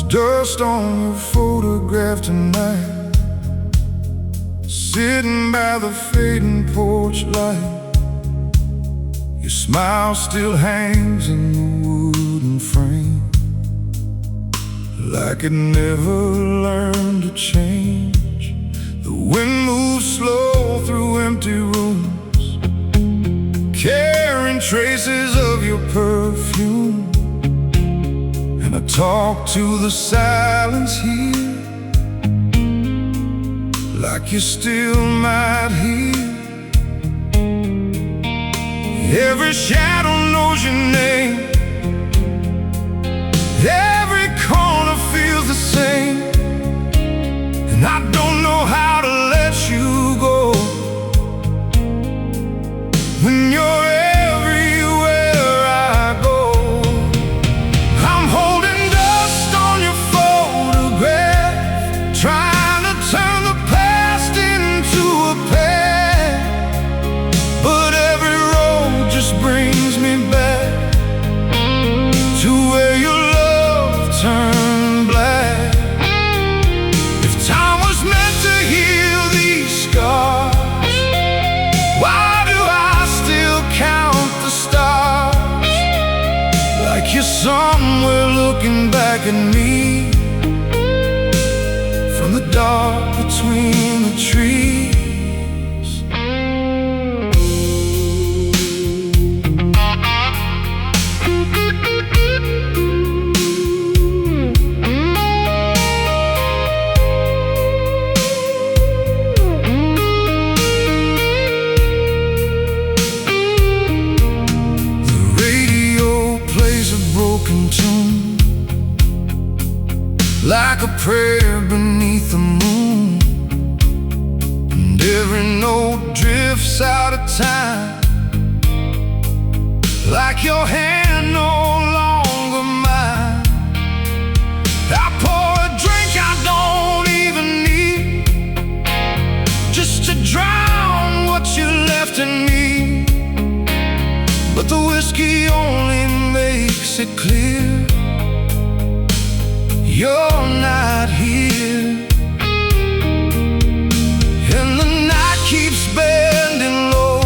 dust on your photograph tonight, sitting by the fading porch light. Your smile still hangs in the wooden frame, like it never learned to change. The wind moves slow through empty rooms, carrying traces of your perfume. And I talk to the silence here, like you still might hear. Every shadow knows your name, every corner feels the same. And I don't know how to let you go when you're everywhere I go. I'm holding dust on your photograph, trying to turn the past into a path. But every road just brings me back to where your love turned black. If time was meant to heal these scars, why do I still count the stars? Like you're somewhere looking back at me from the dark between the trees. Like a prayer beneath the moon, and every note drifts out of time, like your hand no longer mine. I pour a drink I don't even need, just to drown what you left in me. But the whiskey only makes it clear you're not here. And the night keeps bending low,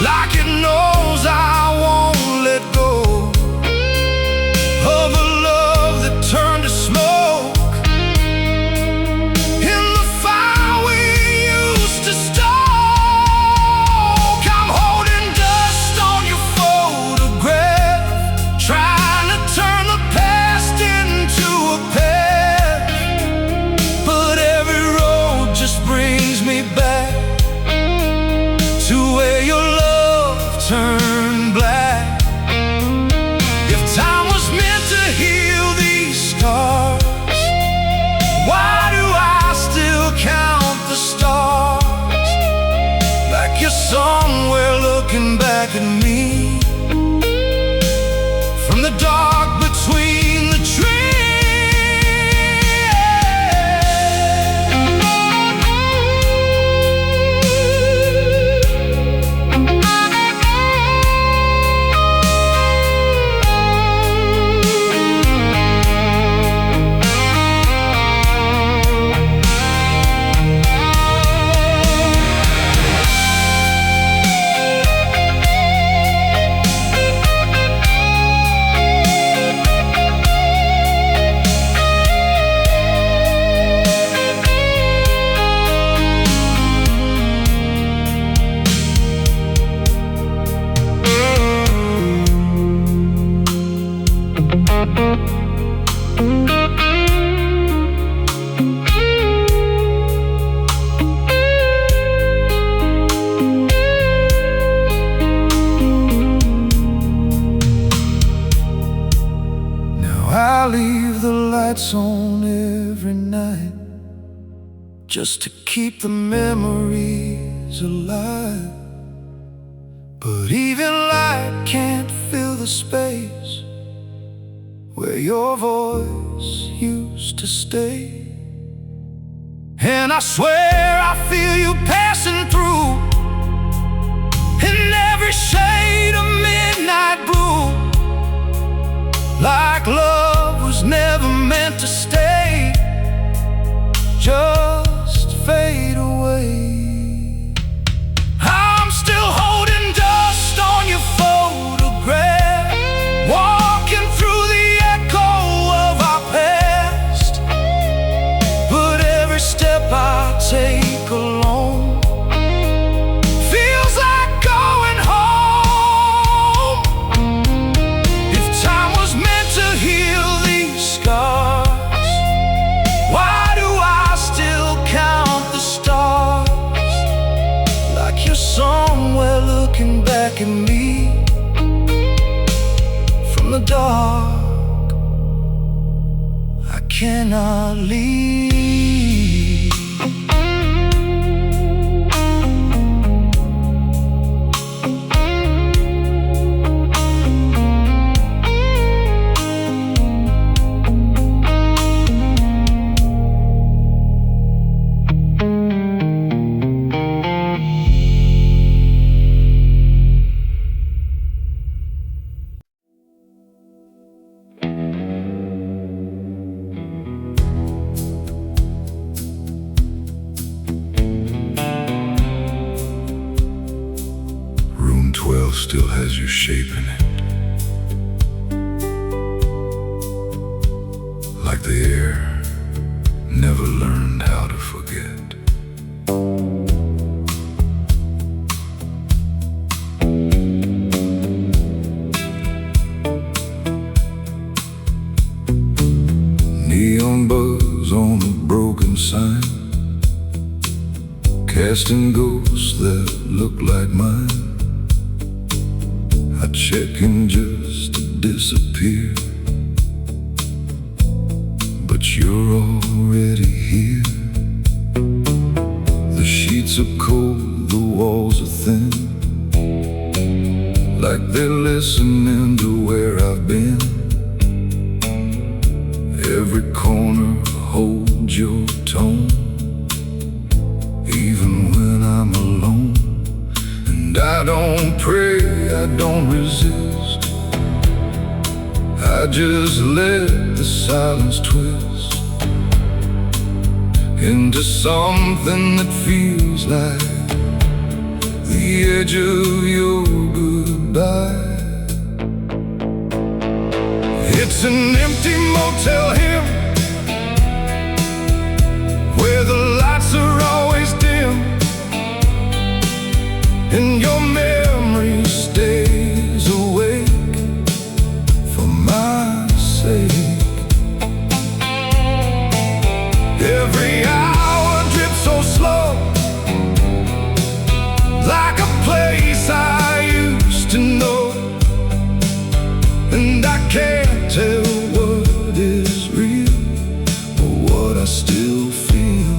like it knows I won't let go of a love that turned to smoke in the fire we used to stoke. I'm holding dust on your photograph, trying to turn the past into a path. But every road just brings me back to where your love turned black. If time was meant to heal these scars, why do I still count the stars? Like you're somewhere looking back at me from the dark between the trees. I leave the lights on every night, just to keep the memories alive. But even light can't fill the space where your voice used to stay. And I swear I feel you passing through in every shade of midnight blue, like love was never taking me from the dark. I cannot leave. Still has your shape in it, like the air never learned how to forget. Neon buzz on a broken sign, casting ghosts that look like mine. I check in just to disappear, but you're already here. The sheets are cold, the walls are thin, like they're listening to where I've been. Every corner holds your tone, even when I'm alone. And I don't pray, I don't resist, I just let the silence twist into something that feels like the edge of your goodbye. It's an empty motel here, where the lights are always dim, and your memory stays awake for my sake. Every hour drips so slow, like a place I used to know, and I can't tell what is real or what I still feel.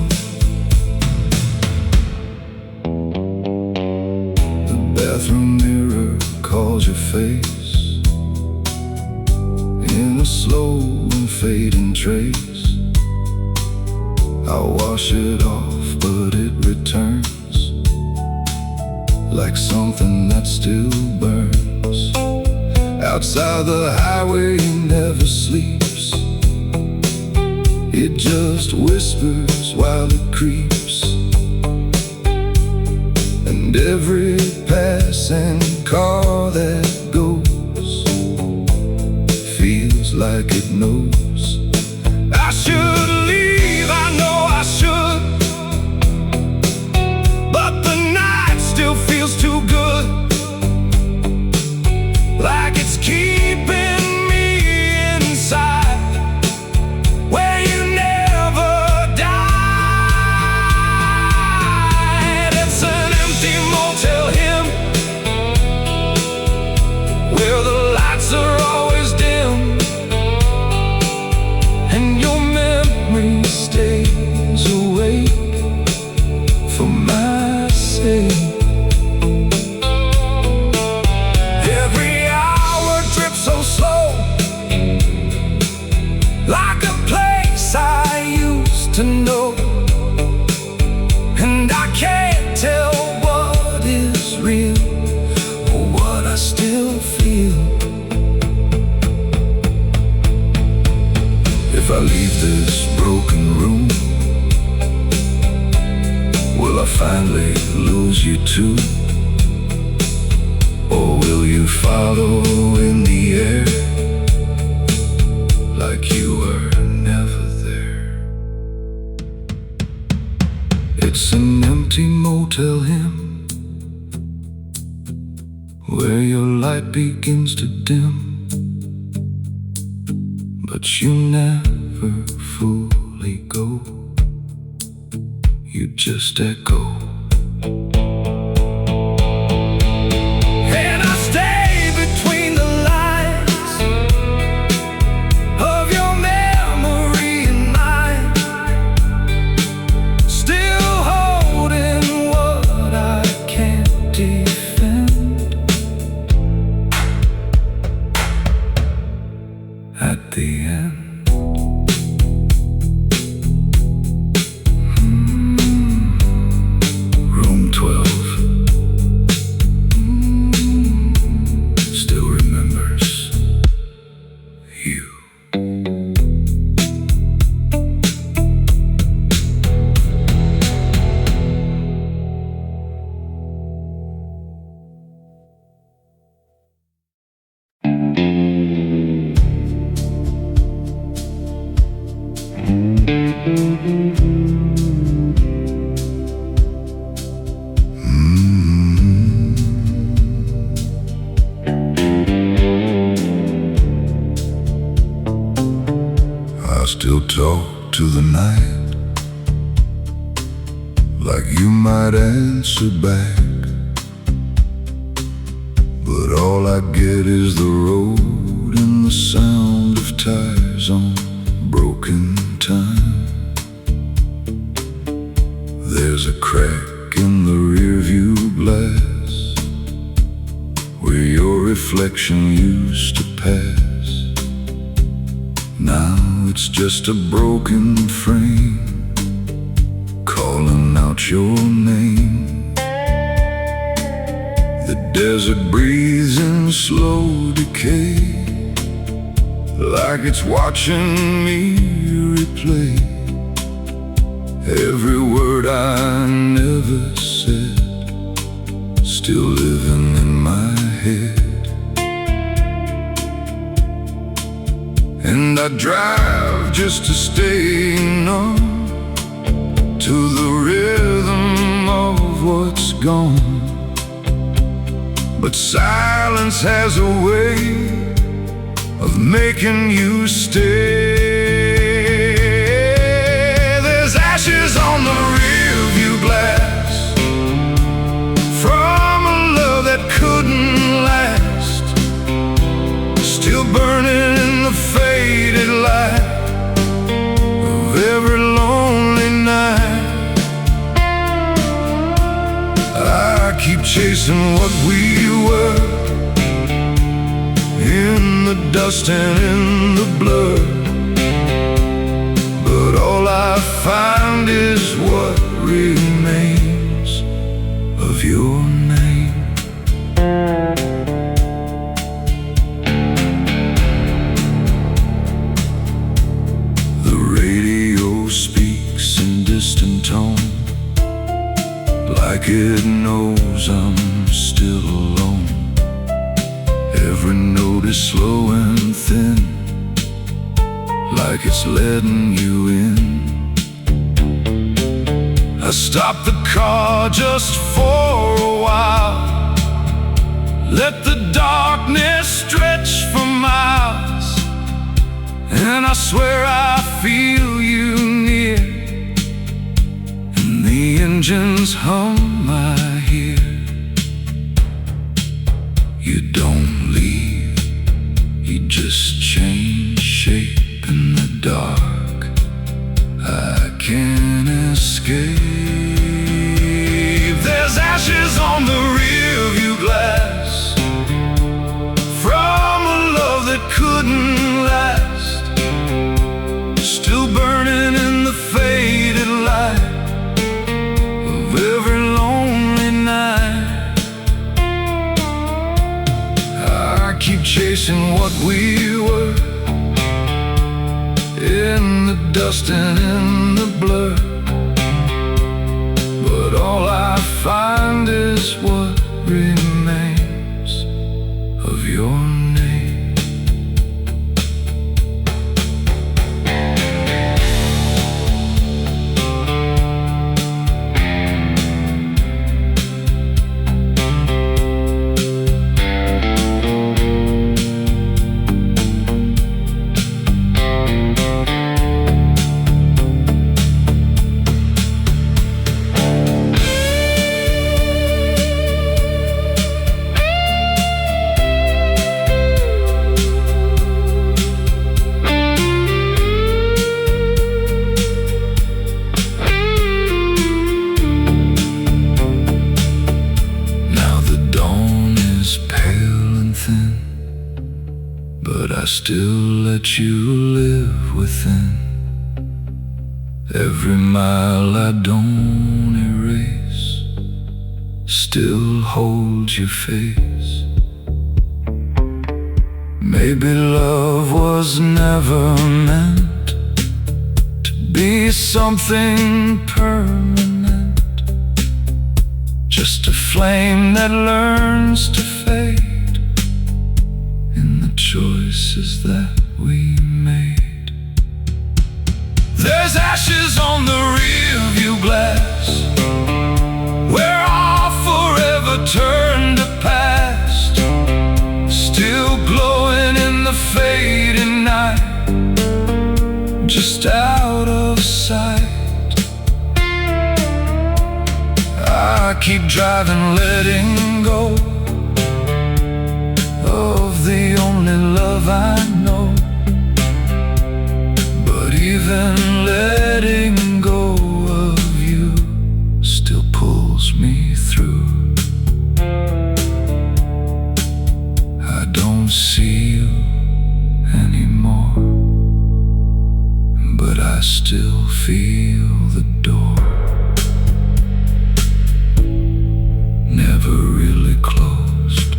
Bathroom mirror calls your face in a slow and fading trace. I wash it off, but it returns like something that still burns. Outside the highway never sleeps, it just whispers while it creeps. And every passing car that goes feels like it knows I should leave, I know I should, but the night still feels too good, like it's keeping me inside, where you never died. It's an empty motel here, where the lights are always dim, and your memory stays awake for my sake. Every hour drips so slow, like a place I used to know, and I can't tell what is real or what I still feel. If I leave this broken room, will I finally lose you too? Or will you follow in the air, like you were never there? It's an empty motel hymn, where your light begins to dim, but you never fully go, you just echo. And still talk to the night, like you might answer back. But all I get is the road and the sound of tires on broken time. There's a crack in the rearview glass where your reflection used to pass. Now it's just a broken frame calling out your name. The desert breathes in slow decay, like it's watching me replay every word I never said, still living in my head. And I drive just to stay numb to the rhythm of what's gone. But silence has a way of making you stay. There's ashes on the rearview glass from a love that couldn't last, still burning in the faded light of every lonely night. I keep chasing what we were, in the dust and in the blur, but all I find is what remains of your name. The radio speaks in distant tone, like it knows I'm still alone. Every note is slow and thin, like it's letting you in. I stop the car just for a while, let the darkness stretch for miles, and I swear I feel you near. And the engines hum, I hear. You don't leave, you just change shape in the dark. I can't escape. There's ashes on the rearview glass from a love that couldn't last, still burning in the faded light of every lonely night. I keep chasing what we were, in the dust and in the blur, but all I find is what remains of your name. But I still let you live within every mile I don't erase, still holds your face. Maybe love was never meant to be something permanent, just a flame that learns to fade in the choices that we made. There's ashes on the rearview glass where all forever turned to past, still glowing in the fading night, just driving, letting go of the only love I know. But even letting go of you still pulls me through. I don't see you anymore, but I still feel the door. Never really closed.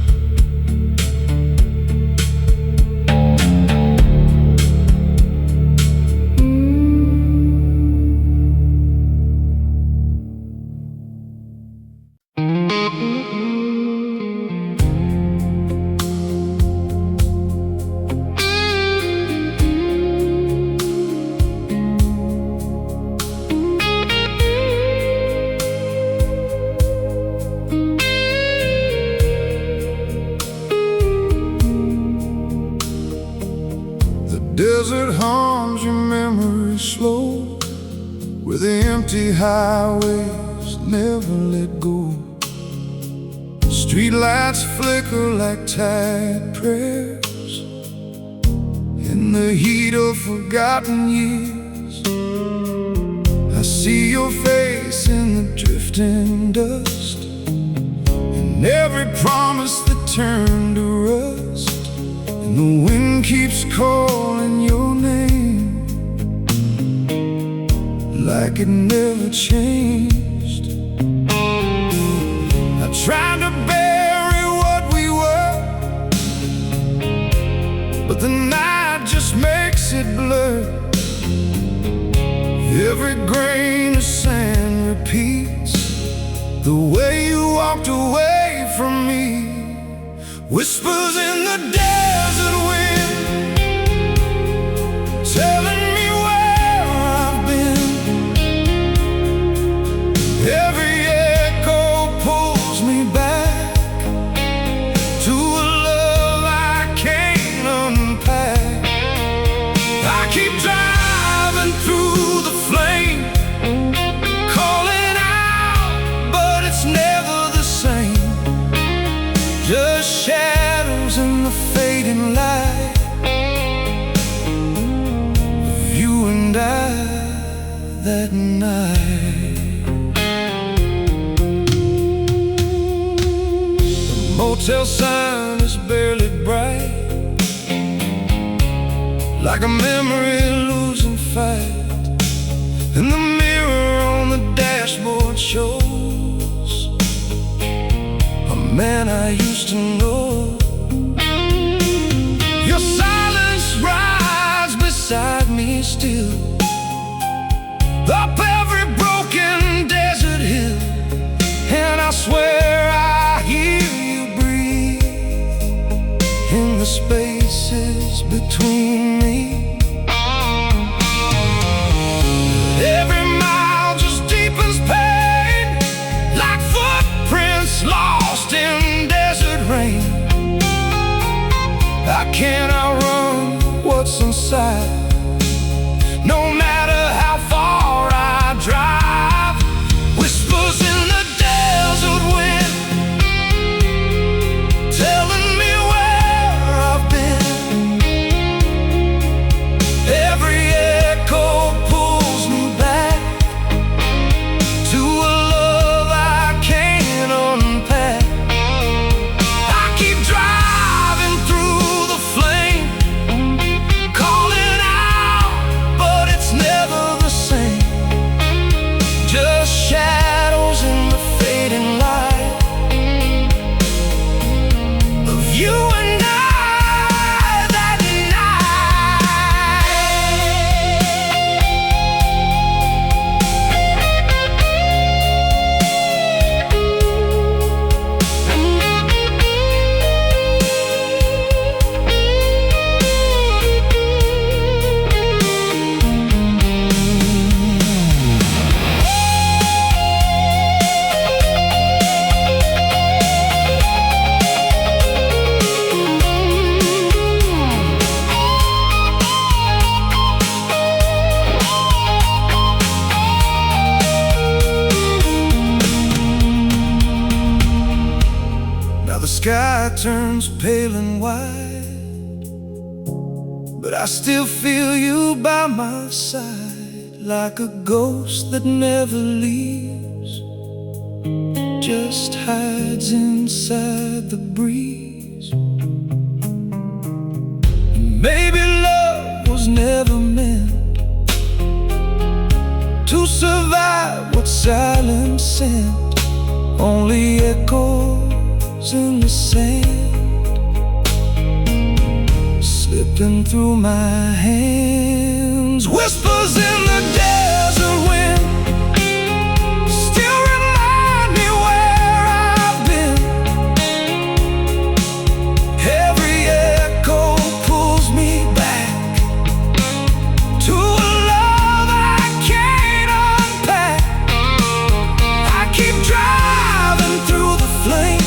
Desert hums your memory slow, where the empty highways never let go. Streetlights flicker like tired prayers in the heat of forgotten years. I see your face in the drifting dust, and every promise that turned to rust. And the wind keeps calling your name like it never changed. I tried to bury what we were, but the night just makes it blur. Every grain of sand repeats the way you walked away from me. Whispers in the desert wind, telling me where I've been. Every echo pulls me back to a love I can't unpack. I keep driving through the flame, calling out, but it's never the same. Just shadows in the fading light of you and I that night. The motel sign is barely bright, like a memory losing fight, and the mirror on the dashboard shows man I used to know. Your silence rides beside me still, up every broken desert hill, and I swear I hear you breathe in the spaces between me. Every mile just deepens pain, like footprints lost in desert rain. I can't outrun what's inside, no matter how far I drive. Whispers in the desert wind, telling me where I've been. Every echo pulls me back to a love I can't unpack. I keep driving through the flame, calling out, the sky turns pale and white, but I still feel you by my side, like a ghost that never leaves, just hides inside the breeze. Maybe love was never meant to survive what silence sent, only echoes in the sand, slipping through my hands. Whispers in the desert wind still remind me where I've been. Every echo pulls me back to a love I can't unpack. I keep driving through the flame,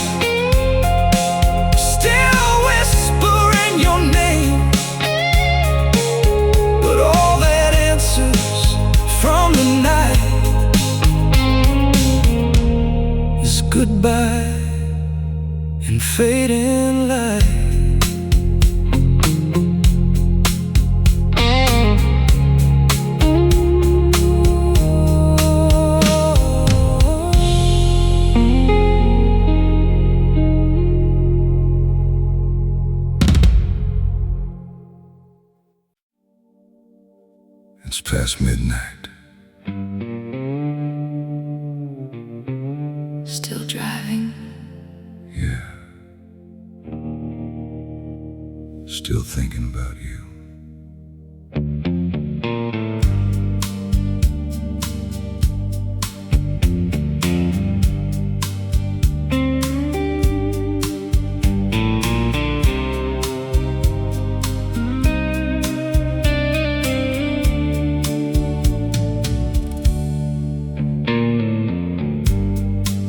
still whispering your name, but all that answers from the night is goodbye and fading light. It's past midnight. Still driving, Yeah. Still thinking about you.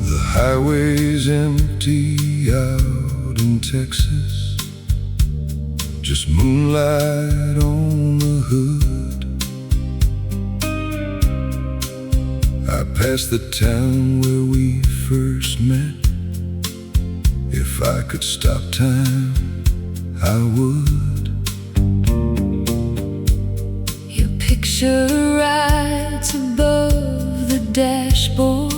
The highway's empty out in Texas, just moonlight on the hood. I passed the town where we first met. If I could stop time, I would. your picture rides above the dashboard,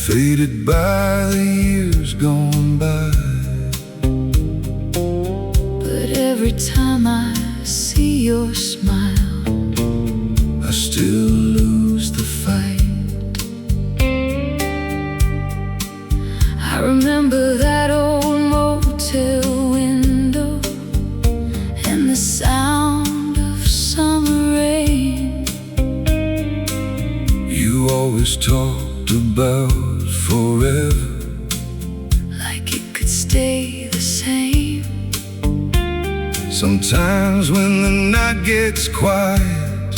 Faded by the years gone by. but every time I see your smile, I still lose the fight. I remember that old motel window and the sound of summer rain. You always talked about forever, Like it could stay the same. sometimes when the night gets quiet.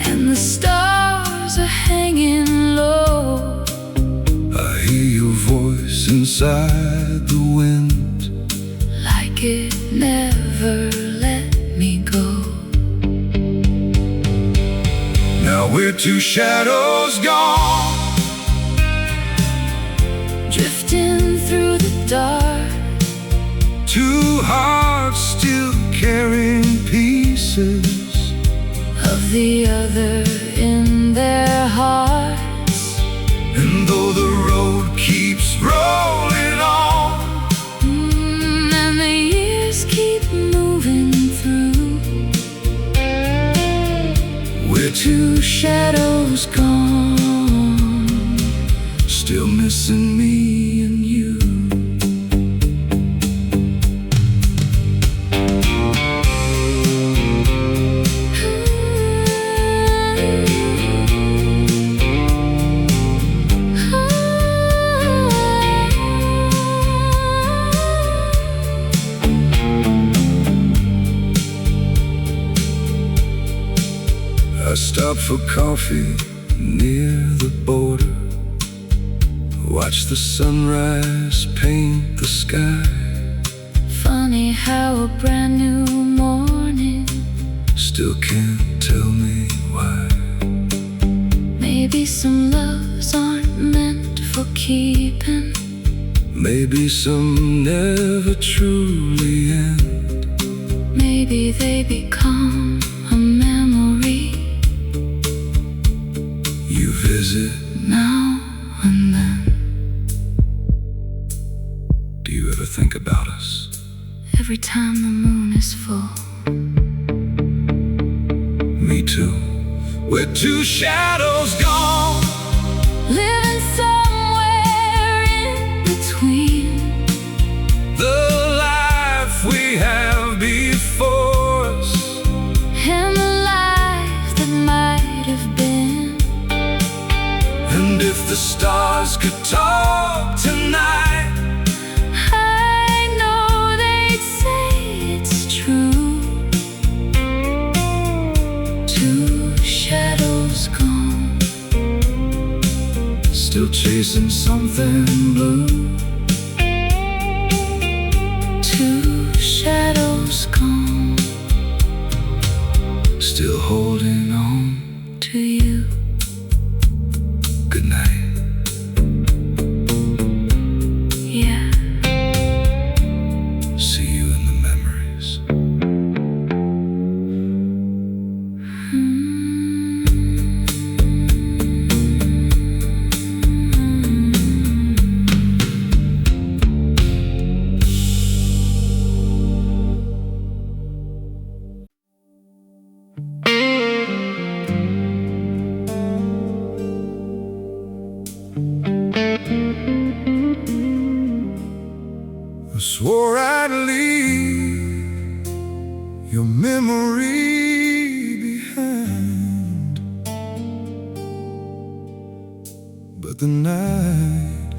And the stars are hanging low, I hear your voice inside the wind. like it never let me go. Now we're two shadows gone, Drifting through the dark, two hearts still carrying pieces. of the other in their hearts. And though the road keeps rolling on, And the years keep moving through, we're two shadows gone, still missing me and you. I stopped for coffee near the border, watch the sunrise paint the sky. Funny how a brand new morning Still can't tell me why. Maybe some loves aren't meant for keeping, Maybe some never truly end. Maybe they become a memory You visit now and then. Do you ever think about us? Every time the moon is full. Me too. We're two shadows gone, Living somewhere in between. the life we have before us, And the life that might have been. and if the stars could talk tonight, I know they'd say it's true. Two shadows gone, still chasing something blue. two shadows gone, Still holding on. to you. Good night. Yeah. See you in the memories. I swore I'd leave your memory behind, but the night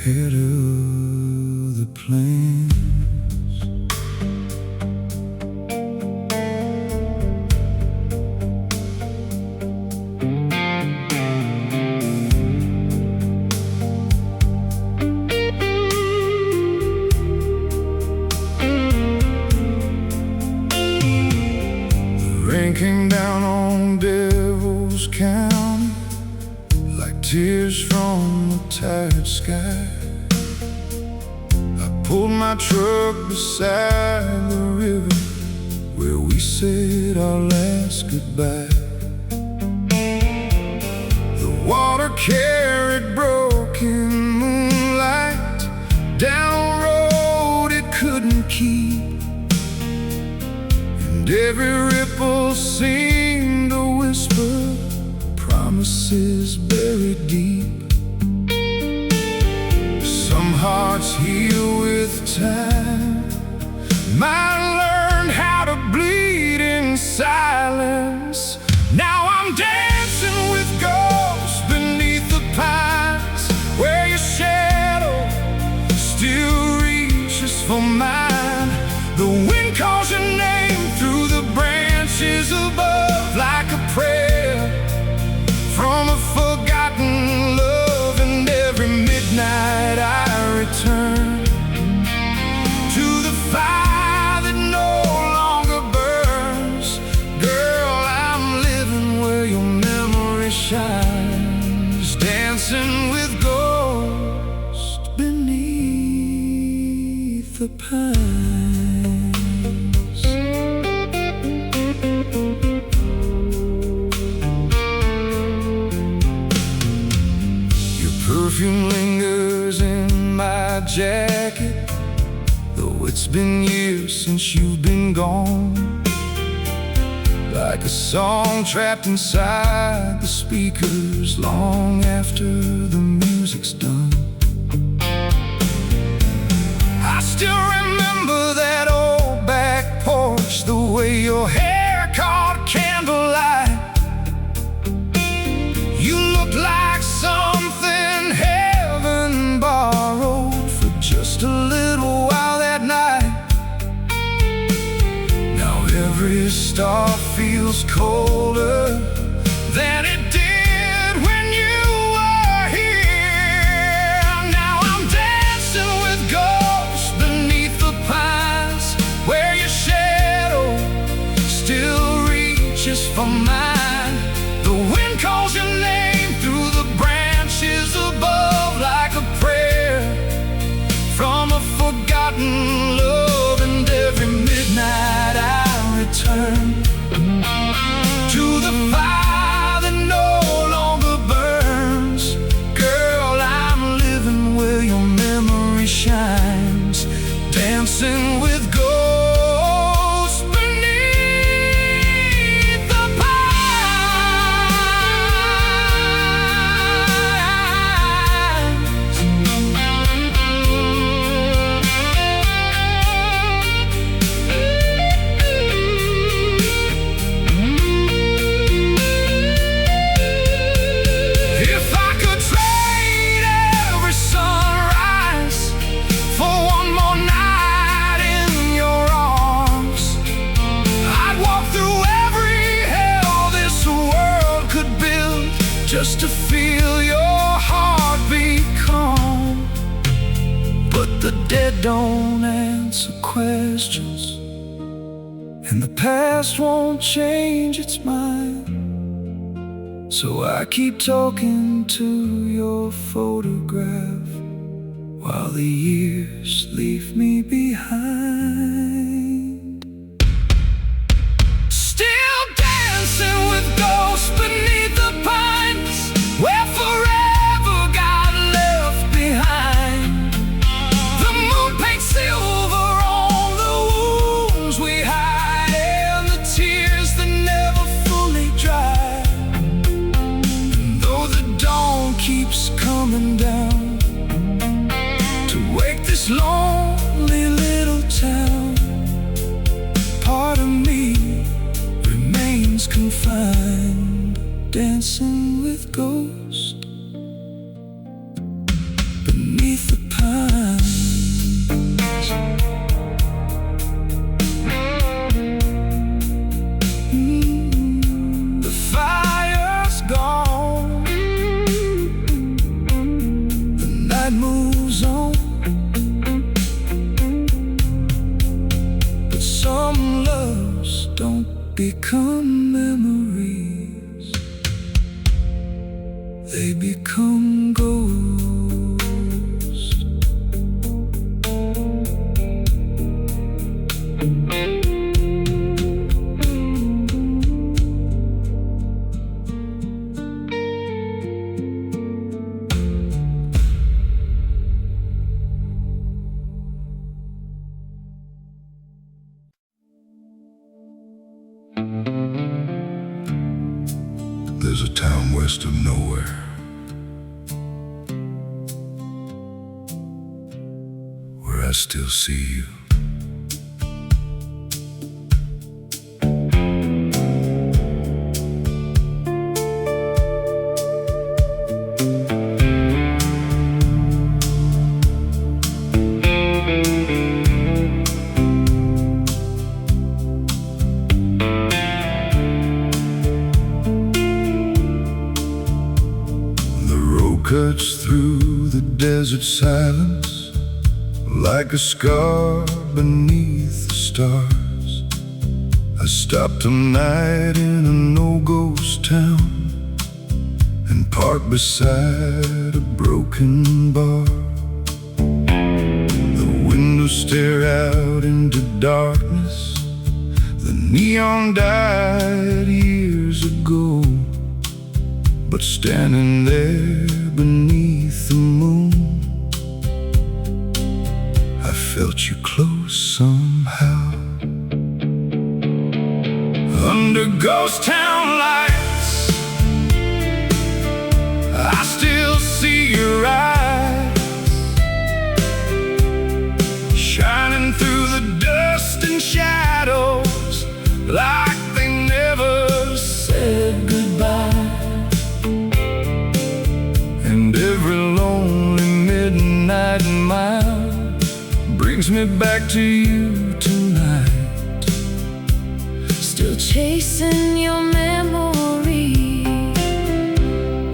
had other plans. Rain came down on Devil's County like tears from a tired sky. I pulled my truck beside the river where we said our last goodbye. The water carried broken moonlight down a road it couldn't keep. And every ripple seemed to whisper promises buried deep. Some hearts heal with time, mine learned how to bleed in silence. Now I'm dancing with ghosts beneath the pines, where your shadow still reaches for mine. The wind calls your name through the branches above, like a prayer from a forgotten love. And every midnight I return to the fire that no longer burns. Girl, I'm living where your memory shines, dancing with ghosts beneath the pines. Perfume lingers in my jacket, though it's been years since you've been gone. Like a song trapped inside the speakers long after the music's done. I still remember that old back porch, the way your hair caught candlelight. You looked like something heaven borrowed for just a little while that night. Now every star feels colder than it did when you were here. Now I'm dancing with ghosts beneath the pines, where your shadow still reaches for mine. The wind calls your name through the branches above, like a prayer don't answer questions, and the past won't change its mind. So I keep talking to your photograph while the years leave me behind. Still dancing with ghosts beneath the pines, where forever got left behind. The moon paints silver on the wounds we hide, and the tears that never fully dry. And though the dawn keeps coming down to wake this lonely little town, part of me remains confined, dancing with ghosts beneath the pines. The fire's gone, the night moves on, but some loves don't become memories, they become ghosts. There's a town west of nowhere where I still see you. Cuts through the desert silence like a scar beneath the stars. I stopped a night in a no-ghost town and parked beside a broken bar. The windows stare out into darkness. The neon died years ago, but standing there beneath the moon, I felt you close somehow. Under ghost town lights, I still see your eyes shining through the dust and shadows like they never said goodbye. And every lonely midnight mile brings me back to you tonight, Still chasing your memory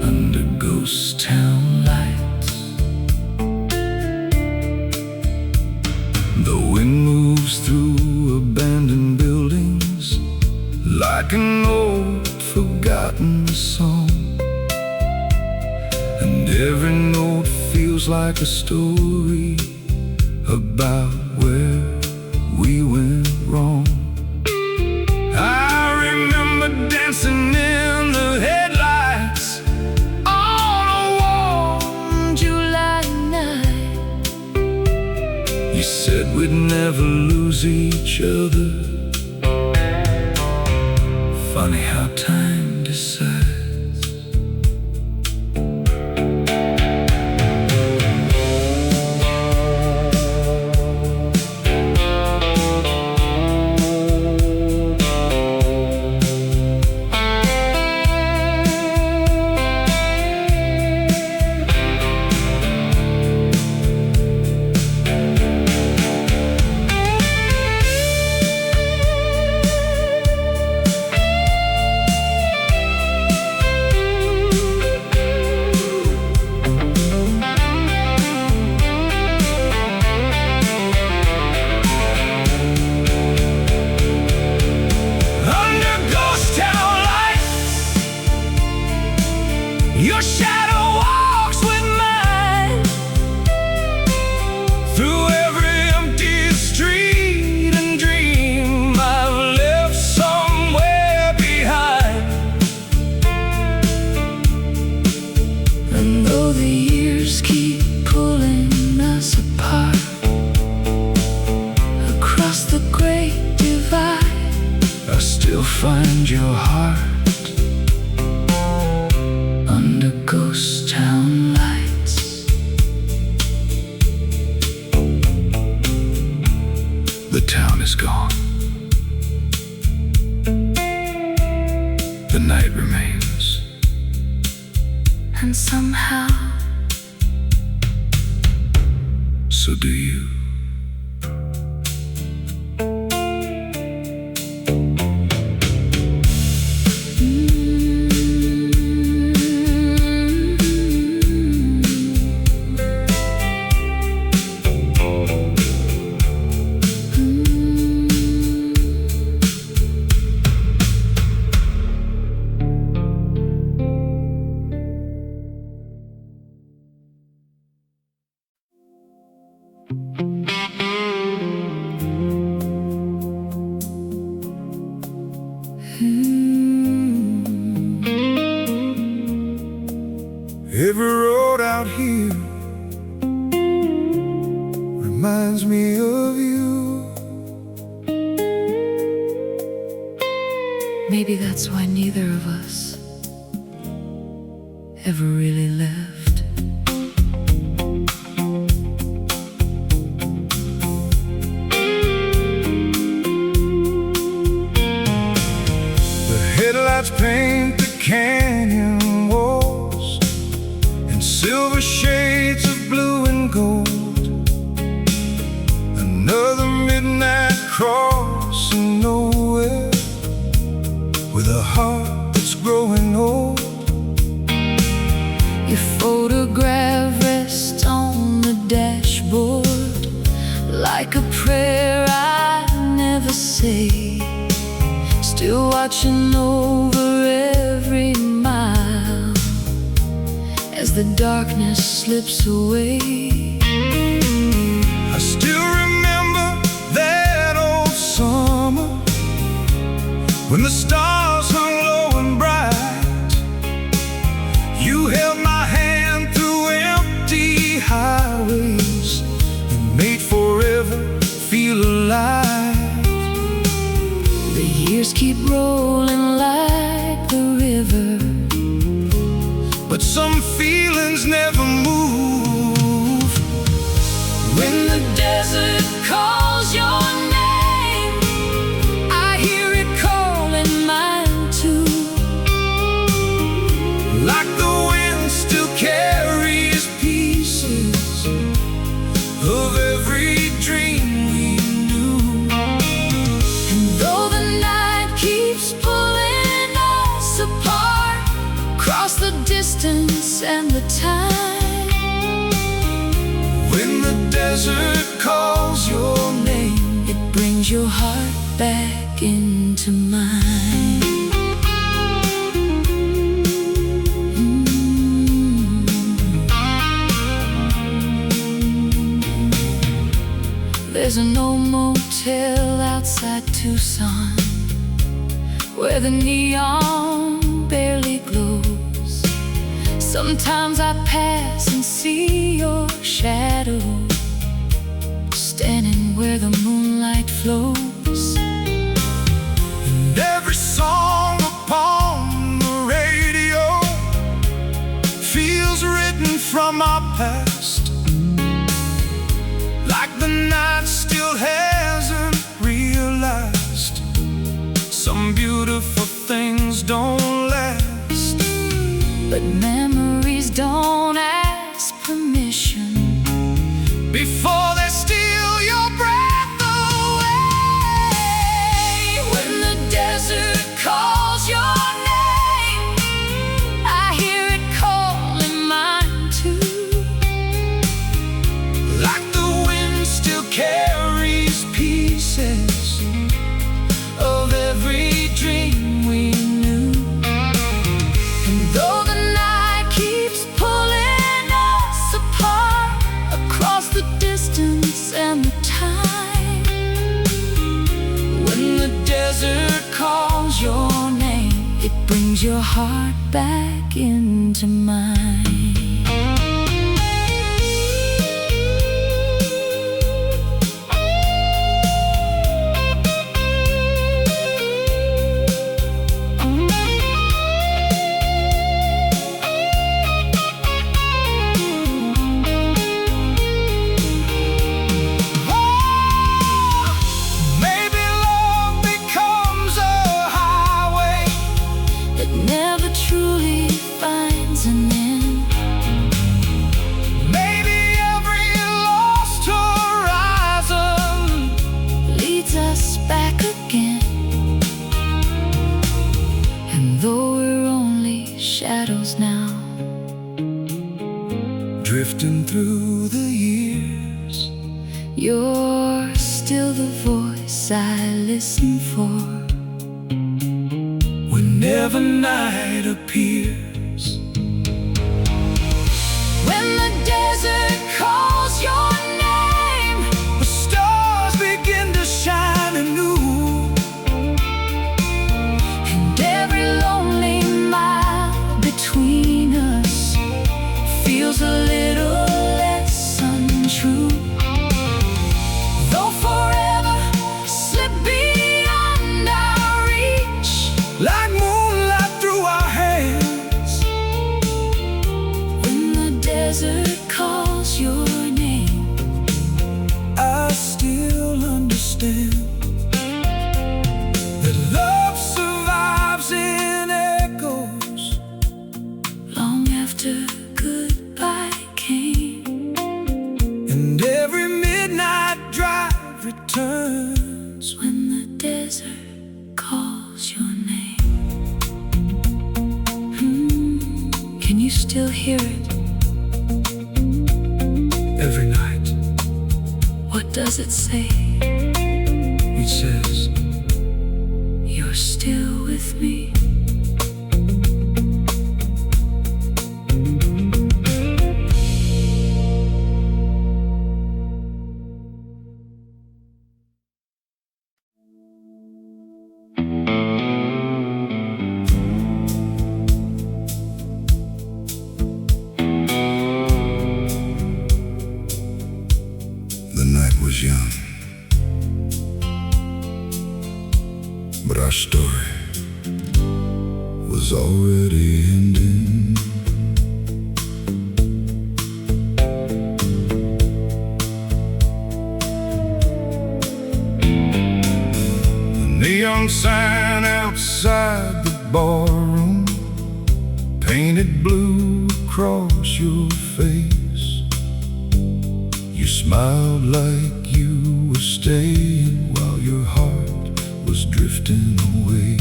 under ghost town lights. The wind moves through abandoned buildings like an old forgotten song, and every note feels like a story about where we went wrong. I remember dancing in the headlights on a warm July night. You said we'd never lose each other. Funny how time decides. find your heart under ghost town lights. The town is gone. The night remains. And somehow, so do you. Every road out here reminds me of you. maybe that's why neither of us ever really left. The headlights paint the canyon walls in silver shades of blue and gold. Another midnight crossing nowhere, with a heart that's growing old. Your photograph rests on the dashboard like a prayer I never say, still watching over every mile as the darkness slips away. I still remember that old summer when the stars hung low and bright. You held my hand through empty highways and made forever feel alive. The years keep rolling like the river, but some feelings never move. when the desert calls your name, I hear it calling mine too. Like the wind still carries pieces of every dream we knew. And though the night keeps pulling us apart across the distance and the time, When the desert calls your name, it brings your heart back into mine. There's an old motel outside Tucson where the neon barely glows. Sometimes I pass and see your shadow standing where the moonlight flows. and every song upon the radio feels written from our past. Like the night still hasn't realized some beautiful things don't last. But memories don't ask permission Before they steal your breath away. when the desert calls your name. I hear it calling mine too. Like the wind still carries pieces of every dream we knew. And though the night keeps pulling us apart across the distance and the time, When the desert calls your name, it brings your heart back into mine. You're still the voice I listen for whenever night appears. when the desert calls your name. The stars begin to shine anew, And every lonely mile between us feels a little less untrue. Though forever slip beyond our reach, like moonlight through our hands. when the desert calls your name, I still understand that love survives in echoes long after goodbye came. and every midnight drive returns. When the desert calls your name, can you still hear it? Every night What does it say? it says, You're still with me. The night was young, but our story was already ending. The neon sign outside the barroom painted blue across your face. You smiled like you were staying while your heart was drifting away.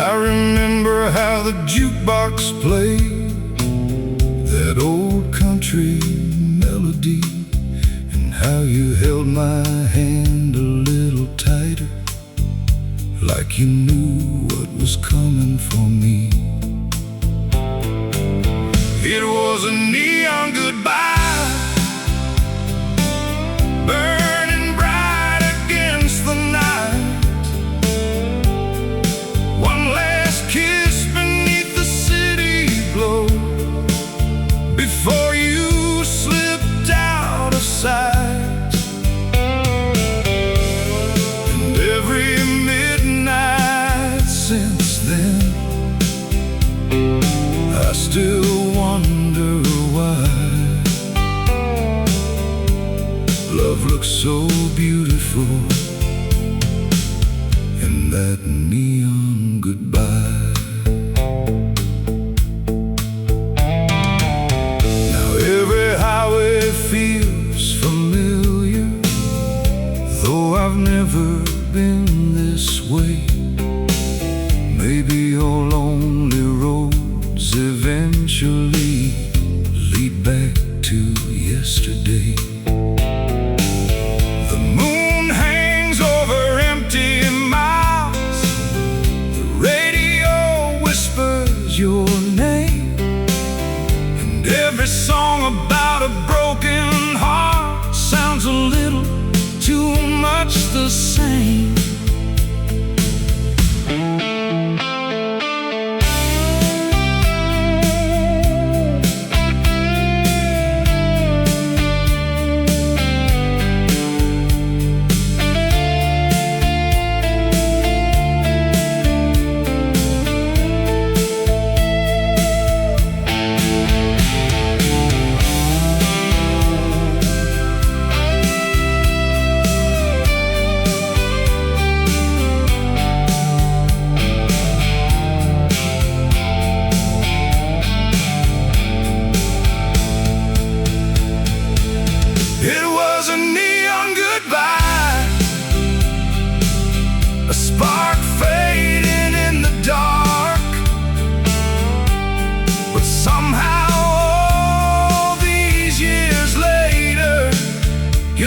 I remember how the jukebox played that old country melody, and how you held my hand a little tighter, like you knew what was coming for me. It was a neon goodbye, burning bright against the night. One last kiss beneath the city glow before you slipped out of sight. And every midnight since then, I still wonder why love looks so beautiful in that neon goodbye. Now every highway feels familiar, though I've never been this way. Maybe your lonely roads eventually lead back to yesterday. The moon hangs over empty miles, the radio whispers your name, and every song about a broken heart sounds a little too much the same.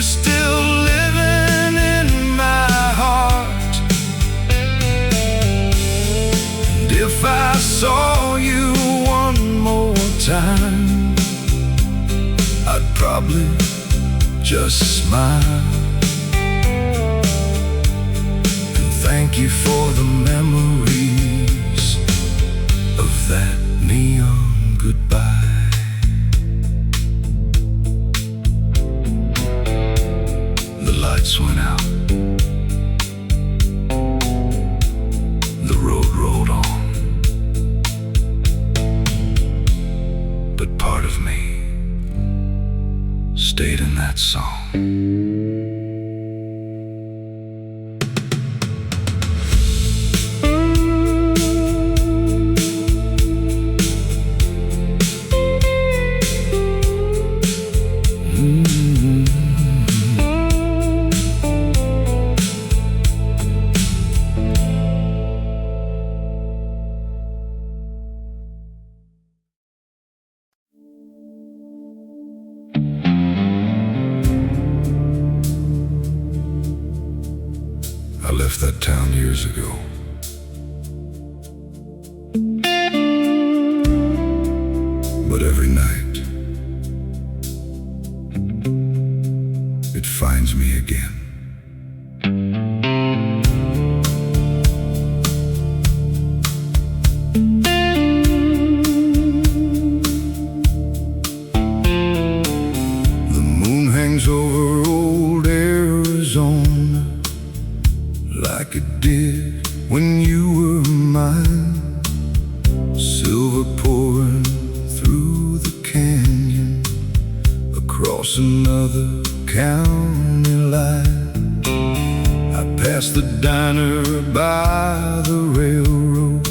you're still living in my heart. And if I saw you one more time, I'd probably just smile and thank you for the memories of that neon goodbye. The lights went out, the road rolled on, but part of me stayed in that song. I left that town years ago. But every night it finds me again. The moon hangs over old Arizona like it did when you were mine. Silver pouring through the canyon across another county line. I passed the diner by the railroad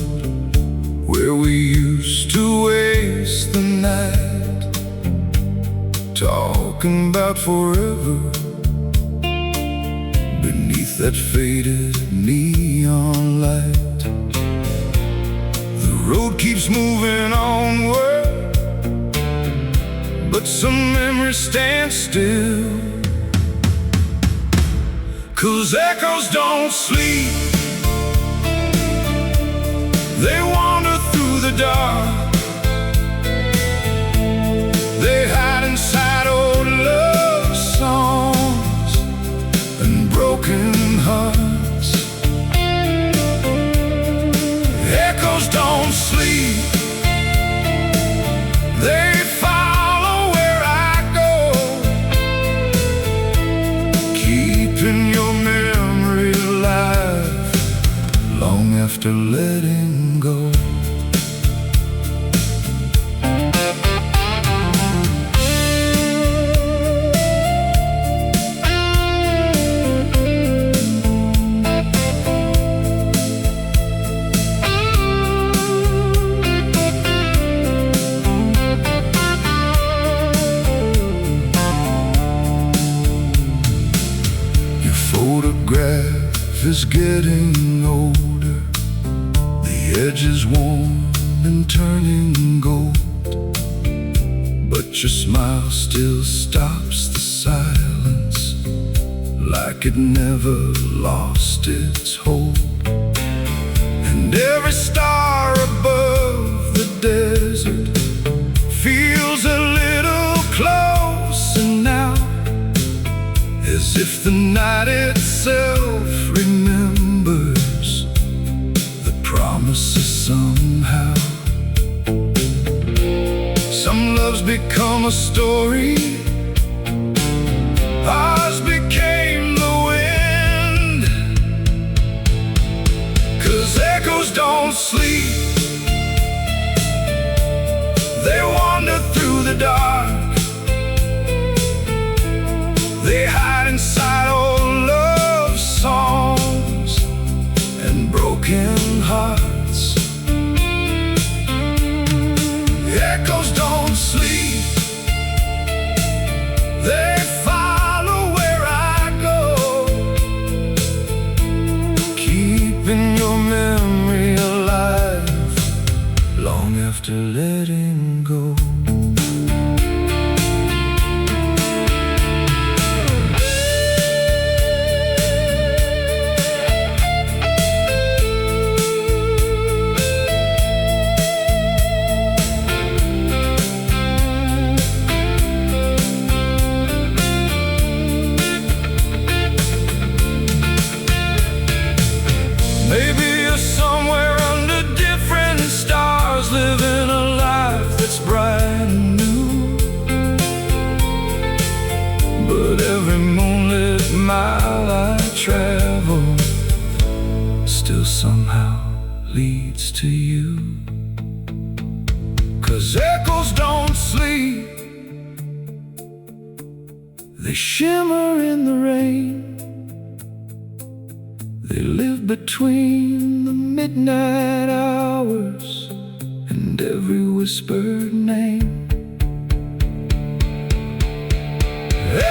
where we used to waste the night, talking about forever beneath that faded neon light. The road keeps moving onward, but some memories stand still. 'Cause echoes don't sleep, they wander through the dark. They hide inside old love songs and broken hearts. Echoes don't sleep, they follow where I go, keeping your memory alive long after letting go. Photograph is getting older, the edge is worn and turning gold, but your smile still stops the silence like it never lost its hold. And every star above the desert feels a little closer now, as if the night itself remembers the promises somehow. Some loves become a story, ours became the wind. 'Cause echoes don't sleep, they wander through the dark. They hide inside old love songs and broken hearts. Echoes don't sleep, they follow where I go, keeping your memory alive long after letting go. every moonlit mile I travel still somehow leads to you. 'Cause echoes don't sleep, they shimmer in the rain. They live between the midnight hours and every whispered name.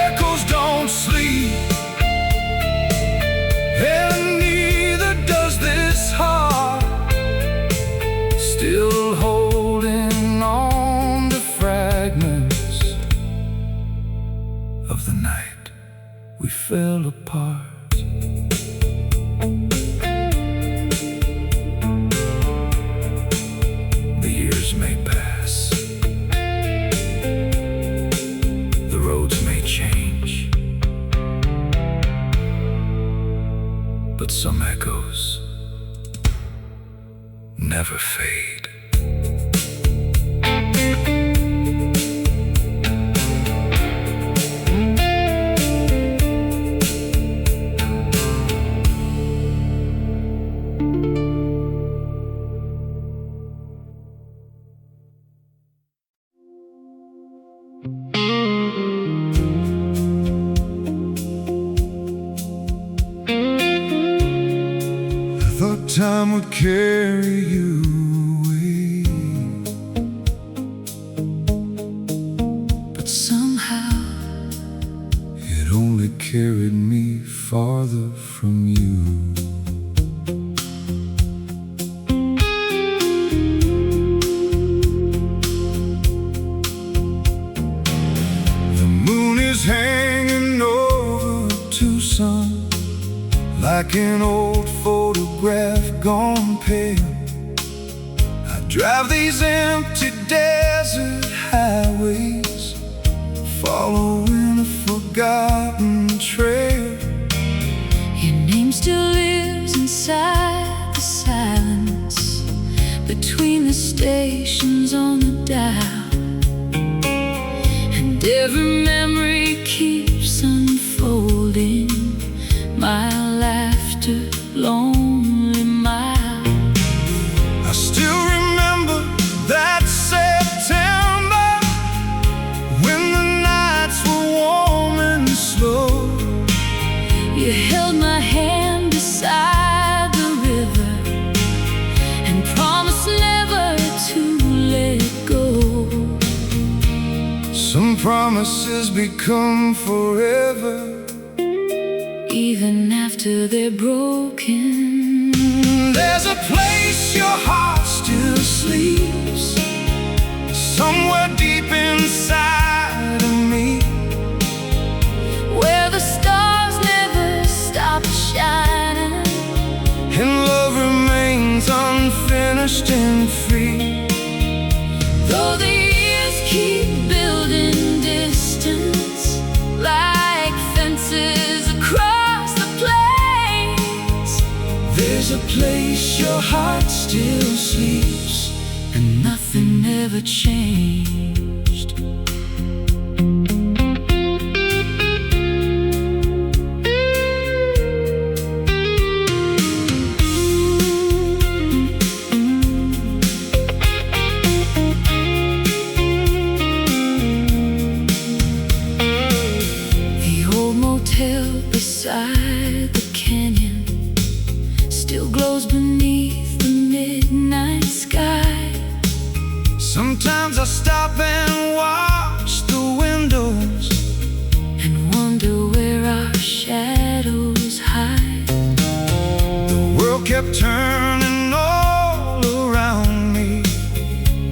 Echoes don't sleep, and neither does this heart, still holding on to fragments of the night we fell apart. The years may pass, the roads may change, but some echoes never fade. Thought time would carry you away, but somehow it only carried me farther from you. The moon is hanging over Tucson like an old photograph gone pale. I drive these empty desert highways, following a forgotten trail. Your name still lives inside the silence between the stations on the dial, and every memory keeps unfolding. Mile after lonely mile, I still remember that September, when the nights were warm and slow. you held my hand beside the river and promised never to let go. Some promises become forever, even after they're broken. There's a place your heart still sleeps, somewhere deep inside of me, Where the stars never stop shining, and love remains unfinished and free. though the years keep building distance like fences across the plains. There's a place your heart still sleeps, And nothing ever changed. The old motel beside the canyon still glows beneath the midnight sky. Sometimes I stop and watch the windows And wonder where our shadows hide. The world kept turning all around me,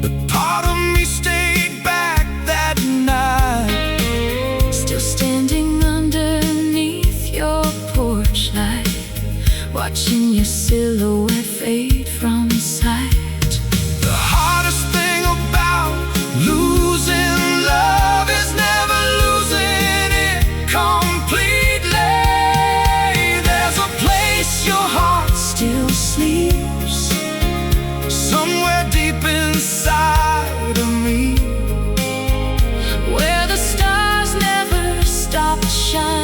but part of me stayed back that night. Still standing underneath your porch light, watching your silhouette fade from sight. The hardest thing about losing love is never losing it completely. There's a place your heart Still sleeps somewhere deep inside of me, where the stars never stop shining.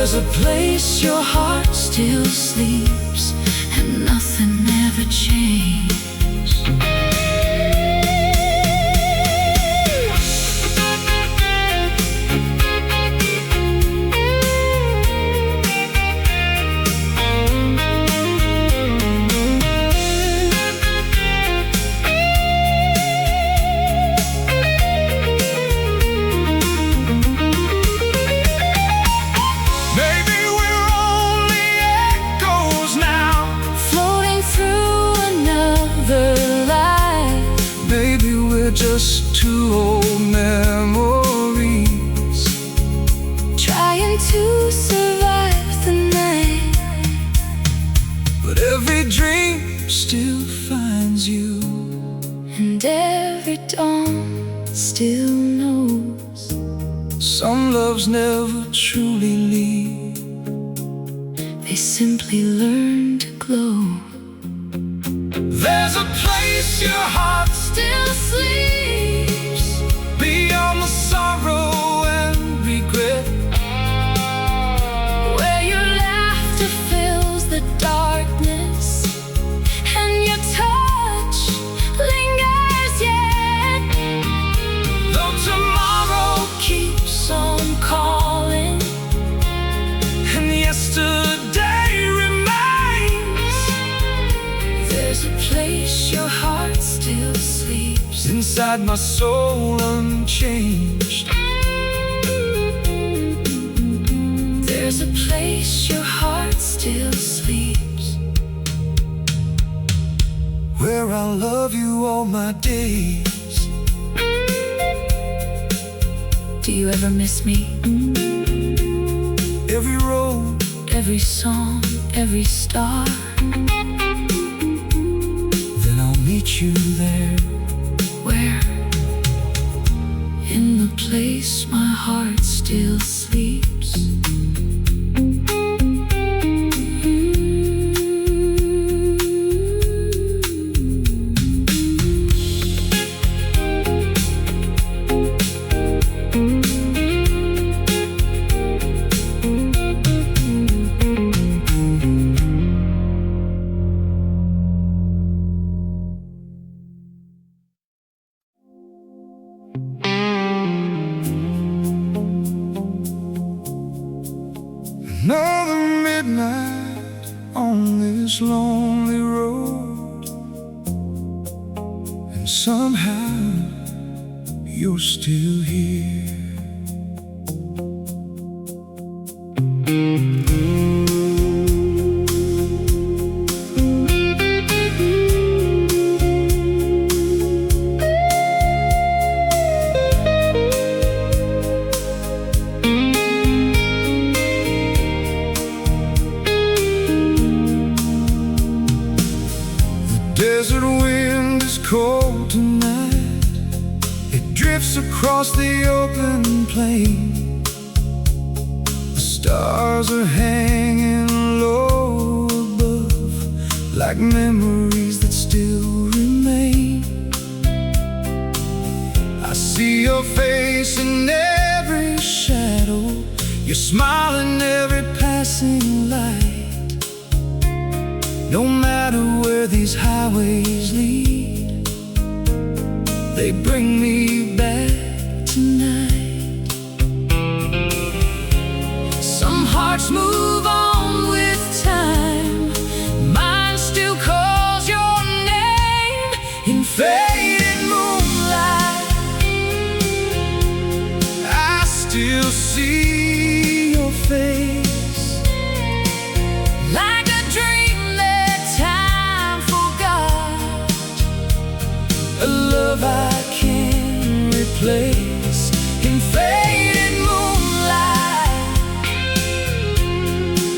There's a place your heart still sleeps, and nothing ever changed. Just two old memories trying to survive the night, but every dream still finds you, and every dawn still knows. Some loves never truly leave, they simply learn to glow. There's a place your heart still sleeps beyond the sorrow and regret, where your laughter fills the darkness and your touch lingers yet. though tomorrow Keeps on calling, and yesterday remains. there's a place your heart still sleeps Inside my soul unchanged. There's a place your heart still sleeps, where I'll love you all my days. Do you ever miss me? Every road, Every song, every star, then I'll meet you there, where? In the place my heart still sleeps. Another midnight on this lonely road, and somehow you're still here. Desert wind is cold tonight. It drifts across the open plain. The stars are hanging low above, like memories that still remain. I see your face in every shadow, your smile in every passing light. No matter where these highways lead, they bring me back tonight. Some hearts move on with time, mine still calls your name in Faded moonlight, I still see your face, like a dream that time forgot, a love I can't replace. In faded moonlight,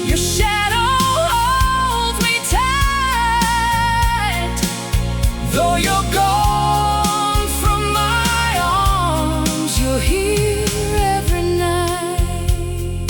your shadow holds me tight, though you're gone from my arms, you're here every night.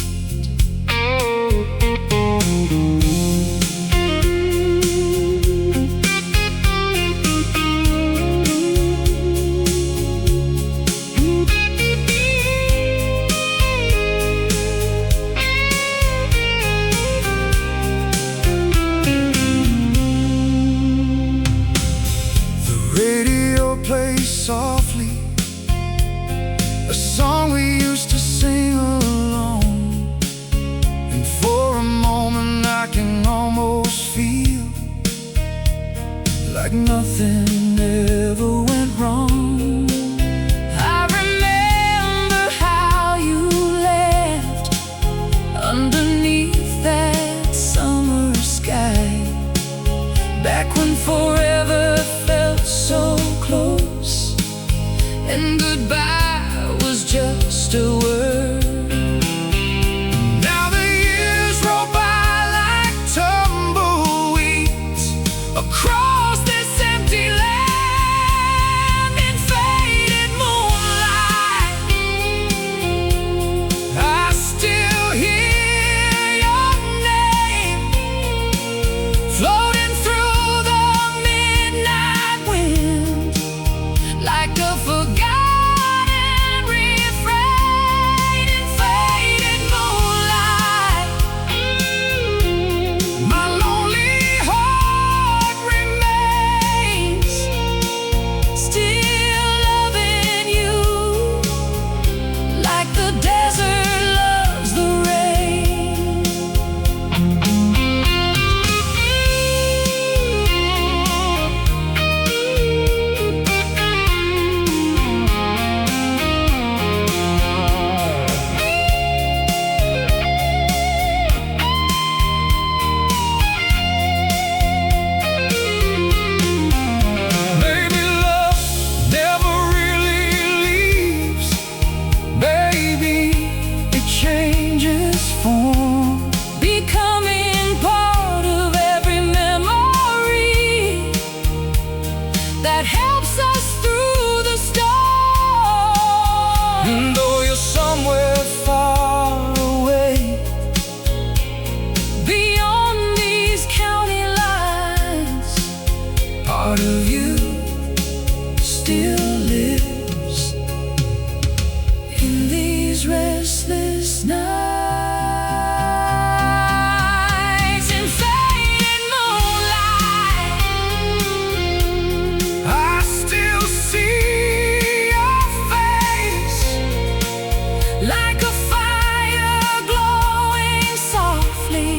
in these restless nights. In faded moonlight, I still see your face, like a fire glowing softly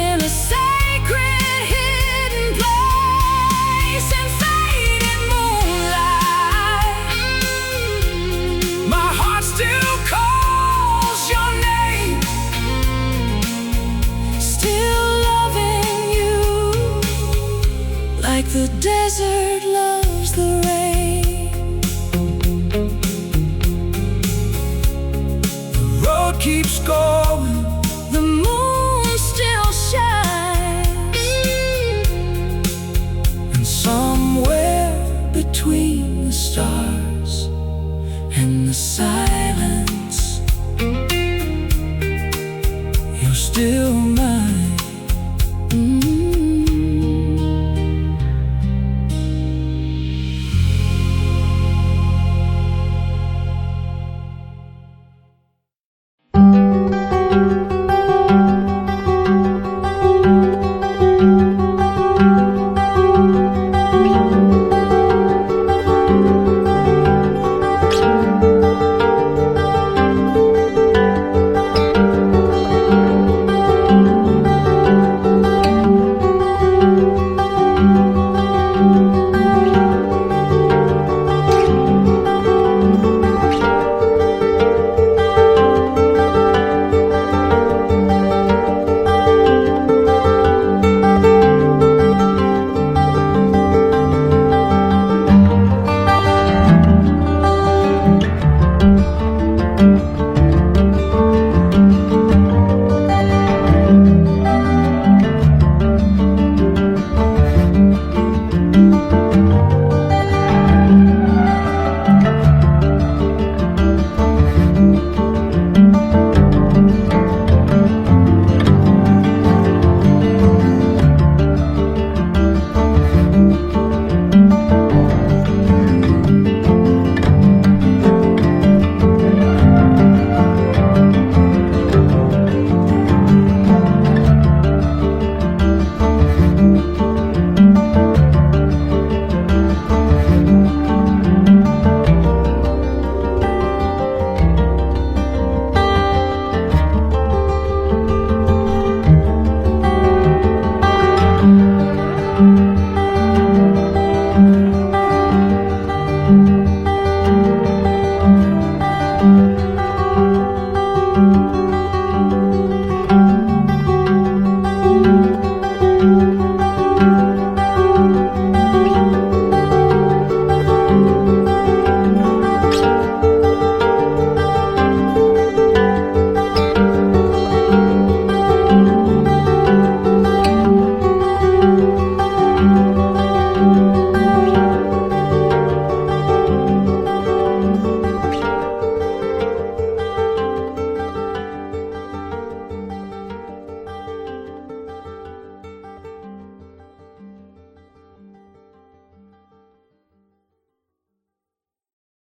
in a sacred hidden place. In faded moonlight, my heart still calls your name. still loving you, like the desert loves the rain. The road keeps going,